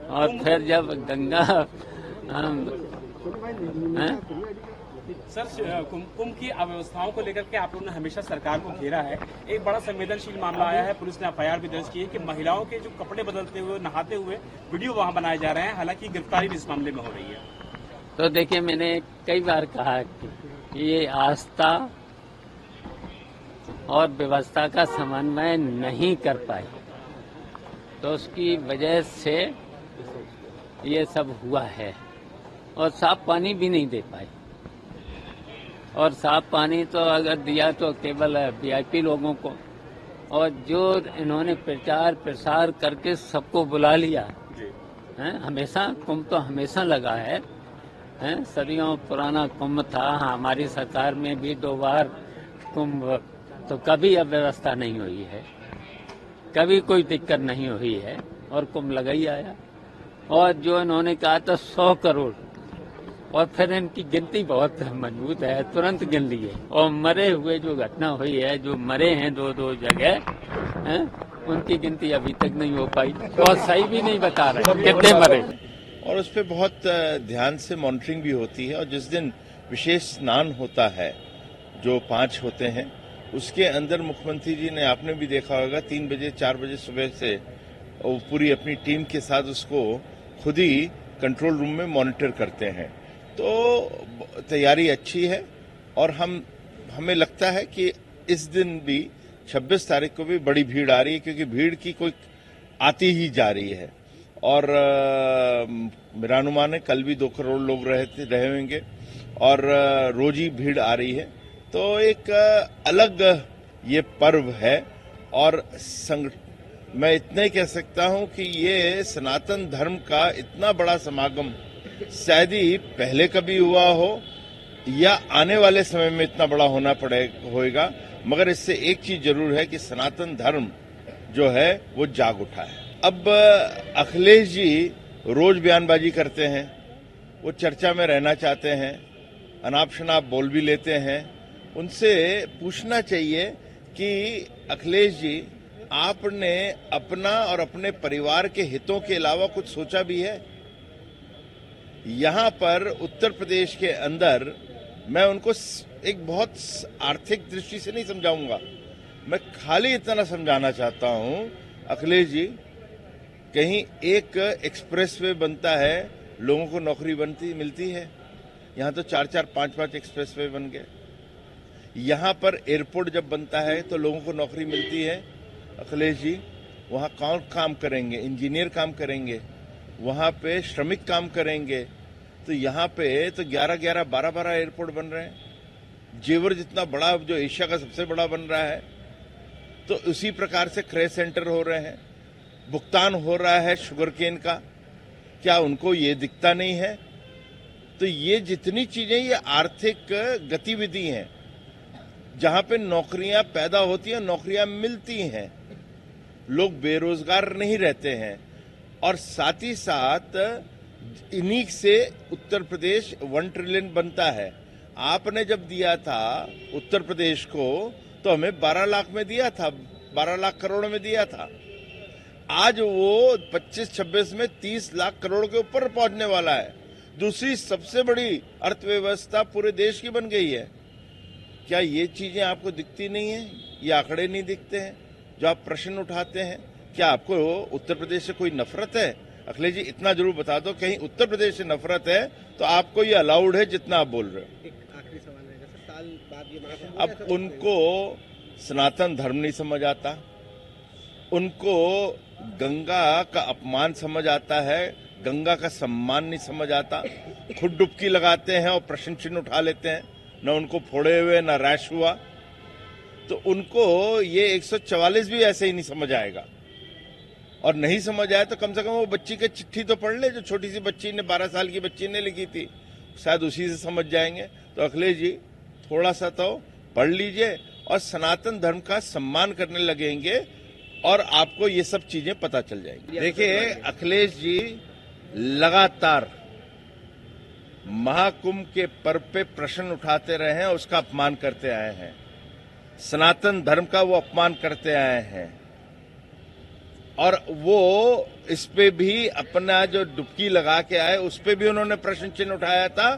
और फिर जब गंगा सर, कुंभ की अव्यवस्थाओं को लेकर के आप लोगों ने हमेशा सरकार को घेरा है। एक बड़ा संवेदनशील मामला आया है, पुलिस ने एफआईआर भी दर्ज की है कि महिलाओं के जो कपड़े बदलते हुए, नहाते हुए वीडियो वहां बनाए जा रहे हैं। हालांकि गिरफ्तारी भी इस मामले में हो रही है। तो देखिए, मैंने कई बार कहा कि ये आस्था और व्यवस्था का समन्वय नहीं कर पाए, तो उसकी वजह से ये सब हुआ है। और साफ पानी भी नहीं दे पाए, और साफ पानी तो अगर दिया तो केवल वीआईपी लोगों को, और जो इन्होंने प्रचार प्रसार करके सबको बुला लिया है। हमेशा कुंभ तो हमेशा लगा है, सदियों पुराना कुंभ था। हमारी सरकार में भी 2 बार कुंभ, तो कभी अव्यवस्था नहीं हुई है, कभी कोई दिक्कत नहीं हुई है, और कुंभ लगा ही आया। और जो इन्होंने कहा था 100 करोड़, और फिर इनकी गिनती बहुत मजबूत है, तुरंत गिन लिए। और मरे हुए जो घटना हुई है, जो मरे हैं 2-2 जगह, उनकी गिनती अभी तक नहीं हो पाई, और सही भी नहीं बता रहे कितने मरे। और उस पर बहुत ध्यान से मॉनिटरिंग भी होती है। और जिस दिन विशेष स्नान होता है, जो 5 होते हैं, उसके अंदर मुख्यमंत्री जी ने, आपने भी देखा होगा, 3 बजे 4 बजे सुबह से वो पूरी अपनी टीम के साथ उसको खुद ही कंट्रोल रूम में मॉनिटर करते हैं। तो तैयारी अच्छी है, और हमें लगता है कि इस दिन भी 26 तारीख को भी बड़ी भीड़ आ रही है, क्योंकि भीड़ की कोई आती ही जा रही है। और मेरा अनुमान है कल भी 2 करोड़ लोग रहे होंगे, और रोज ही भीड़ आ रही है। तो एक अलग ये पर्व है। और मैं इतना ही कह सकता हूं कि ये सनातन धर्म का इतना बड़ा समागम शायद ही पहले कभी हुआ हो, या आने वाले समय में इतना बड़ा होएगा। मगर इससे एक चीज जरूर है कि सनातन धर्म जो है वो जाग उठा है। अब अखिलेश जी रोज बयानबाजी करते हैं, वो चर्चा में रहना चाहते हैं, अनाप शनाप बोल भी लेते हैं। उनसे पूछना चाहिए कि अखिलेश जी, आपने अपना और अपने परिवार के हितों के अलावा कुछ सोचा भी है? यहां पर उत्तर प्रदेश के अंदर मैं उनको एक बहुत आर्थिक दृष्टि से नहीं समझाऊंगा, मैं खाली इतना समझाना चाहता हूं, अखिलेश जी, कहीं एक एक्सप्रेसवे बनता है, लोगों को नौकरी मिलती है। यहां तो 4-4, 5-5 एक्सप्रेसवे बन गए। यहां पर एयरपोर्ट जब बनता है तो लोगों को नौकरी मिलती है। अखिलेश जी, वहां कौन काम करेंगे? इंजीनियर काम करेंगे, वहां पे श्रमिक काम करेंगे। तो यहां पे तो 11-11, 12-12 एयरपोर्ट बन रहे हैं। जेवर जितना बड़ा, जो एशिया का सबसे बड़ा बन रहा है, तो उसी प्रकार से क्रय सेंटर हो रहे हैं, भुगतान हो रहा है शुगर केन का। क्या उनको ये दिखता नहीं है? तो ये जितनी चीजें, ये आर्थिक गतिविधि हैं, जहां पे नौकरियां पैदा होती हैं, नौकरियां मिलती हैं, लोग बेरोजगार नहीं रहते हैं। और साथ ही साथ इन्हीं से उत्तर प्रदेश 1 ट्रिलियन बनता है। आपने जब दिया था उत्तर प्रदेश को, तो हमें 12 लाख में दिया था, 12 लाख करोड़ में दिया था। आज वो 25-26 में 30 लाख करोड़ के ऊपर पहुंचने वाला है। दूसरी सबसे बड़ी अर्थव्यवस्था पूरे देश की बन गई है। क्या ये चीजें आपको दिखती नहीं है? ये आंकड़े नहीं दिखते हैं जो आप प्रश्न उठाते हैं? क्या आपको उत्तर प्रदेश से कोई नफरत है? अखिलेश जी, इतना जरूर बता दो, कहीं उत्तर प्रदेश से नफरत है तो आपको ये अलाउड है जितना आप बोल रहे हो। एक आखिरी सवाल रहेगा सर, साल बाद ये अब उनको सनातन धर्म नहीं समझ आता, उनको गंगा का अपमान समझ आता है, गंगा का सम्मान नहीं समझ आता। खुद डुबकी लगाते हैं और प्रश्न चिन्ह उठा लेते हैं, न उनको फोड़े हुए न रैश हुआ। तो उनको ये 144 भी ऐसे ही नहीं समझ आएगा। और नहीं समझ आए तो कम से कम वो बच्ची की चिट्ठी तो पढ़ ले, जो छोटी सी बच्ची ने, 12 साल की बच्ची ने लिखी थी, शायद उसी से समझ जाएंगे। तो अखिलेश जी, थोड़ा सा तो पढ़ लीजिए और सनातन धर्म का सम्मान करने लगेंगे, और आपको ये सब चीजें पता चल जाएंगी। देखिए अखिलेश जी लगातार महाकुंभ के पर्व पे प्रश्न उठाते रहे हैं, उसका अपमान करते आए हैं, सनातन धर्म का वो अपमान करते आए हैं। और वो इस पे भी अपना जो डुबकी लगा के आए उस पे भी उन्होंने प्रश्न चिन्ह उठाया था,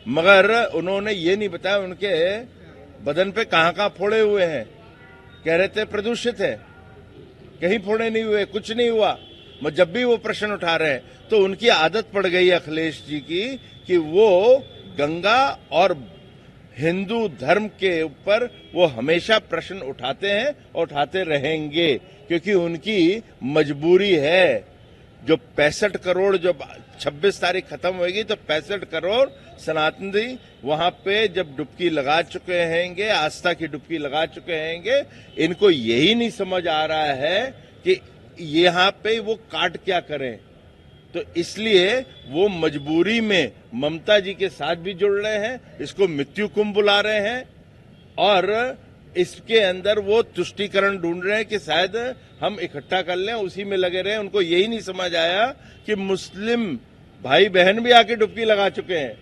मगर उन्होंने ये नहीं बताया उनके बदन पे कहां कहां फोड़े हुए हैं। कह रहे थे प्रदूषित है, कहीं फोड़े नहीं हुए, कुछ नहीं हुआ। जब भी वो प्रश्न उठा रहे हैं तो उनकी आदत पड़ गई है अखिलेश जी की कि वो गंगा और हिंदू धर्म के ऊपर वो हमेशा प्रश्न उठाते हैं और उठाते रहेंगे, क्योंकि उनकी मजबूरी है। जो 65 करोड़ जो 26 तारीख खत्म होगी तो 65 करोड़ सनातनी वहां पे जब डुबकी लगा चुके हैंगे, आस्था की डुबकी लगा चुके हैंगे। इनको यही नहीं समझ आ रहा है कि यहाँ पे वो काट क्या करें, तो इसलिए वो मजबूरी में ममता जी के साथ भी जुड़ रहे हैं, इसको मृत्यु कुंभ बुला रहे हैं और इसके अंदर वो तुष्टीकरण ढूंढ रहे हैं कि शायद हम इकट्ठा कर लें, उसी में लगे रहे। उनको यही नहीं समझ आया कि मुस्लिम भाई बहन भी आके डुबकी लगा चुके हैं।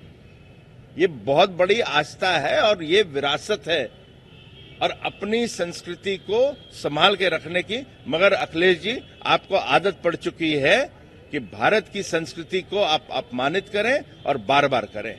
ये बहुत बड़ी आस्था है और ये विरासत है और अपनी संस्कृति को संभाल के रखने की। मगर अखिलेश जी, आपको आदत पड़ चुकी है कि भारत की संस्कृति को आप अपमानित करें और बार बार करें।